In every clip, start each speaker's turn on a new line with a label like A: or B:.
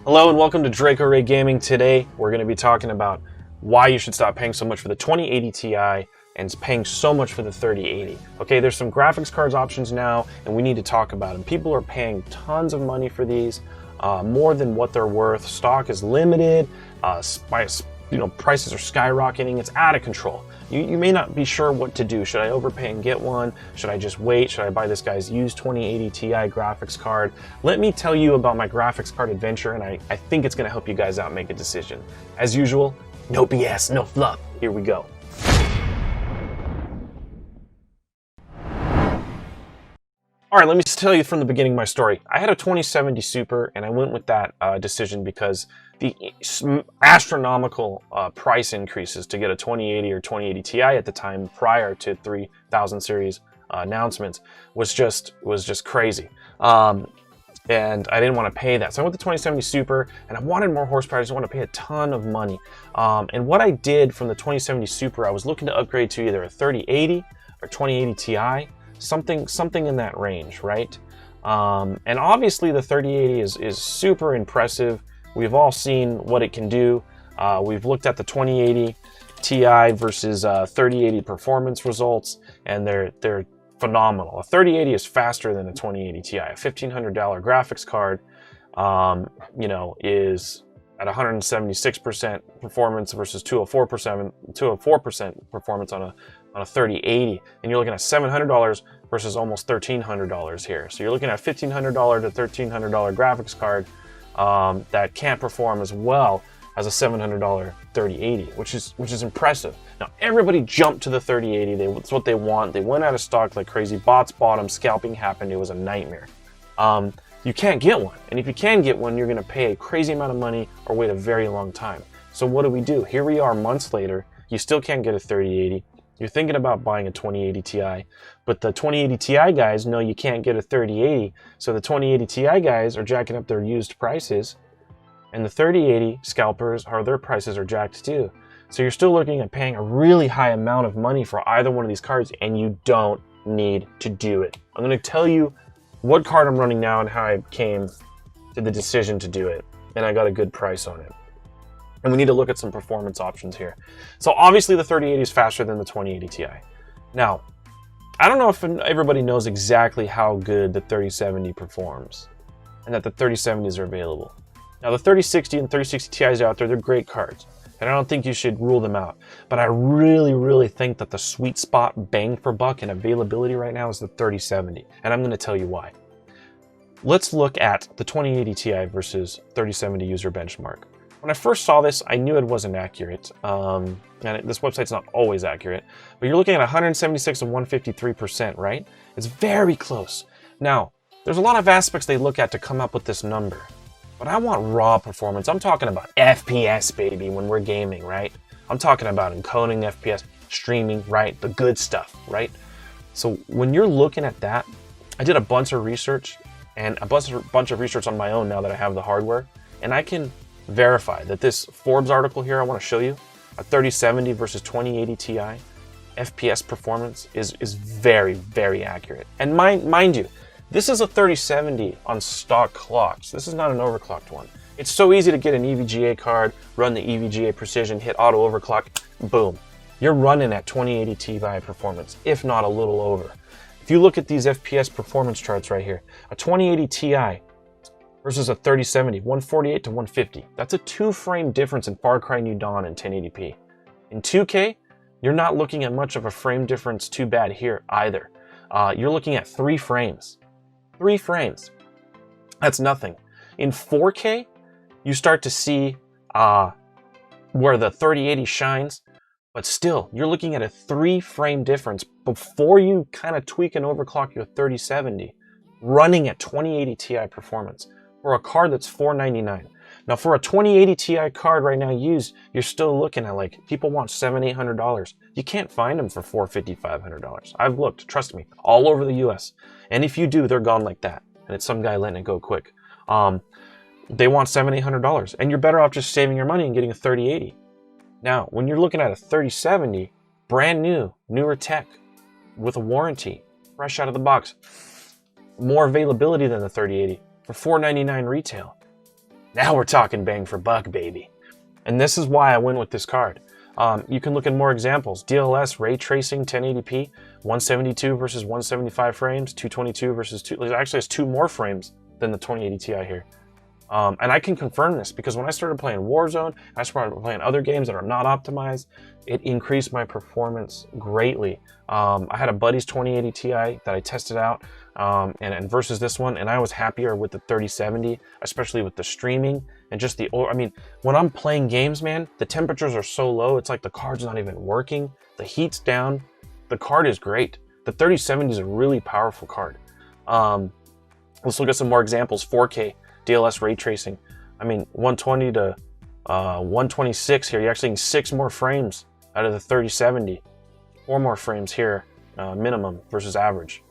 A: Hello and welcome to Draco Ray Gaming. Today we're going to be talking about why you should stop paying so much for the 2080 Ti and paying so much for the 3080. Okay, there's some graphics cards options now and we need to talk about them. People are paying tons of money for these, more than what they're worth. Stock is limited, prices are skyrocketing. It's out of control. You may not be sure what to do. Should I overpay and get one? Should I just wait? Should I buy this guy's used 2080 Ti graphics card? Let me tell you about my graphics card adventure, and I think it's going to help you guys out make a decision. As usual, no BS, no fluff. Here we go. All right, let me tell you from the beginning my story. I had a 2070 Super, and I went with that decision because the astronomical price increases to get a 2080 or 2080 Ti at the time prior to 3000 series announcements was just crazy. And I didn't want to pay that. So I went to 2070 Super, and I wanted more horsepower. I just wanted to pay a ton of money. And what I did from the 2070 Super, I was looking to upgrade to either a 3080 or 2080 Ti. Something in that range, right? And obviously the 3080 is super impressive. We've all seen what it can do. We've looked at the 2080 Ti versus 3080 performance results, and they're phenomenal. A 3080 is faster than a 2080 Ti. A $1,500 graphics card, is at 176% performance versus 204% performance on a 3080, and you're looking at $700 versus almost $1,300 here. So you're looking at $1,500 to $1,300 graphics card that can't perform as well as a $700 3080, which is impressive. Now everybody jumped to the 3080. That's what they want. They went out of stock like crazy. Bots bought them. Scalping happened. It was a nightmare. You can't get one, and if you can get one, you're going to pay a crazy amount of money or wait a very long time. So what do? Here we are months later. You still can't get a 3080. You're thinking about buying a 2080 Ti, but the 2080 Ti guys know you can't get a 3080, so the 2080 Ti guys are jacking up their used prices, and the 3080 scalpers, their prices are jacked too. So you're still looking at paying a really high amount of money for either one of these cards, and you don't need to do it. I'm going to tell you what card I'm running now and how I came to the decision to do it, and I got a good price on it. And we need to look at some performance options here. So obviously the 3080 is faster than the 2080 Ti. Now, I don't know if everybody knows exactly how good the 3070 performs and that the 3070s are available. Now the 3060 and 3060 Ti's out there, they're great cards, and I don't think you should rule them out. But I really think that the sweet spot bang for buck and availability right now is the 3070, and I'm going to tell you why. Let's look at the 2080 Ti versus 3070 user benchmark. When I first saw this, I knew it wasn't accurate, and this website's not always accurate, but you're looking at 176 and 153%, right? It's very close. Now, there's a lot of aspects they look at to come up with this number, but I want raw performance. I'm talking about FPS, baby, when we're gaming, right? I'm talking about encoding FPS, streaming, right? The good stuff, right? So when you're looking at that, I did a bunch of research, and a bunch of research on my own now that I have the hardware, and I can verify that this Forbes article here I want to show you, a 3070 versus 2080 Ti, FPS performance is very accurate. And mind you, this is a 3070 on stock clocks. This is not an overclocked one. It's so easy to get an EVGA card, run the EVGA precision, hit auto overclock, boom. You're running at 2080 Ti performance, if not a little over. If you look at these FPS performance charts right here, a 2080 Ti versus a 3070, 148 to 150. That's a 2-frame difference in Far Cry New Dawn in 1080p. In 2K, you're not looking at much of a frame difference too bad here either. You're looking at 3 frames. 3 frames. That's nothing. In 4K, you start to see where the 3080 shines, but still, you're looking at a 3-frame difference before you kind of tweak and overclock your 3070, running at 2080 Ti performance for a card that's $499. Now for a 2080 Ti card right now used, you're still looking at, like, people want $700-800. You can't find them for $450-500. I've looked, trust me, all over the US. And if you do, they're gone like that. And it's some guy letting it go quick. They want $700-800, and you're better off just saving your money and getting a 3080. Now, when you're looking at a 3070, brand new, newer tech, with a warranty, fresh out of the box, more availability than the 3080 for $499 retail. Now we're talking bang for buck, baby. And this is why I went with this card. You can look at more examples. DLS, ray tracing, 1080p, 172 versus 175 frames, 222 versus 2. It actually has 2 more frames than the 2080 Ti here. And I can confirm this because when I started playing Warzone, I started playing other games that are not optimized, it increased my performance greatly. I had a buddy's 2080 Ti that I tested out and versus this one, and I was happier with the 3070, especially with the streaming and just the, I mean, when I'm playing games, man, the temperatures are so low, it's like the card's not even working. The heat's down. The card is great. The 3070 is a really powerful card. Let's look at some more examples. 4K. DLS ray tracing. I mean, 120 to 126 here. You're actually getting 6 more frames out of the 3070. 4 more frames here, minimum versus average.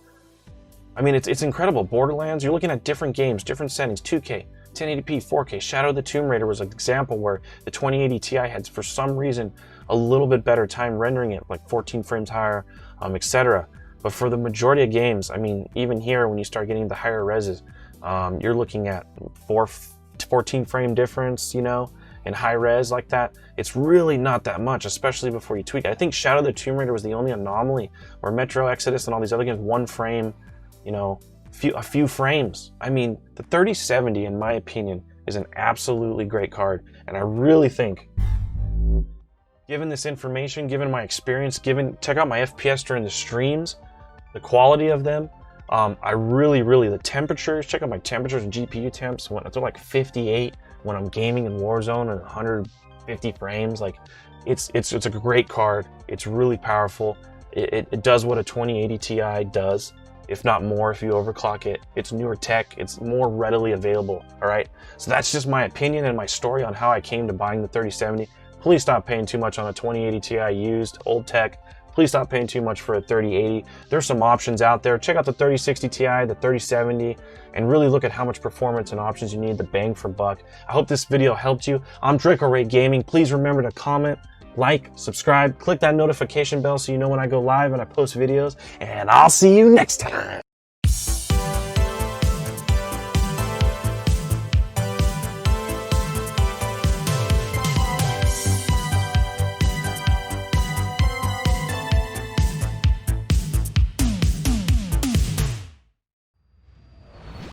A: I mean, it's incredible. Borderlands, you're looking at different games, different settings, 2K, 1080p, 4K. Shadow of the Tomb Raider was an example where the 2080 Ti had, for some reason, a little bit better time rendering it, like 14 frames higher, etc. But for the majority of games, I mean, even here, when you start getting the higher reses, you're looking at 14 frame difference, you know, in high res like that. It's really not that much, especially before you tweak it. I think Shadow of the Tomb Raider was the only anomaly where Metro Exodus and all these other games, 1 frame, you know, a few frames. I mean, the 3070, in my opinion, is an absolutely great card. And I really think, given this information, given my experience, check out my FPS during the streams, the quality of them, I really, the temperatures, check out my temperatures and GPU temps, they're like 58 when I'm gaming in Warzone and 150 frames. Like, it's a great card. It's really powerful. It does what a 2080 Ti does, if not more if you overclock it. It's newer tech. It's more readily available, all right? So that's just my opinion and my story on how I came to buying the 3070. Please stop paying too much on a 2080 Ti used, old tech. Please stop paying too much for a 3080. There's some options out there. Check out the 3060 Ti, the 3070, and really look at how much performance and options you need, the bang for buck. I hope this video helped you. I'm Draco Ray Gaming. Please remember to comment, like, subscribe, click that notification bell so you know when I go live and I post videos, and I'll see you next time.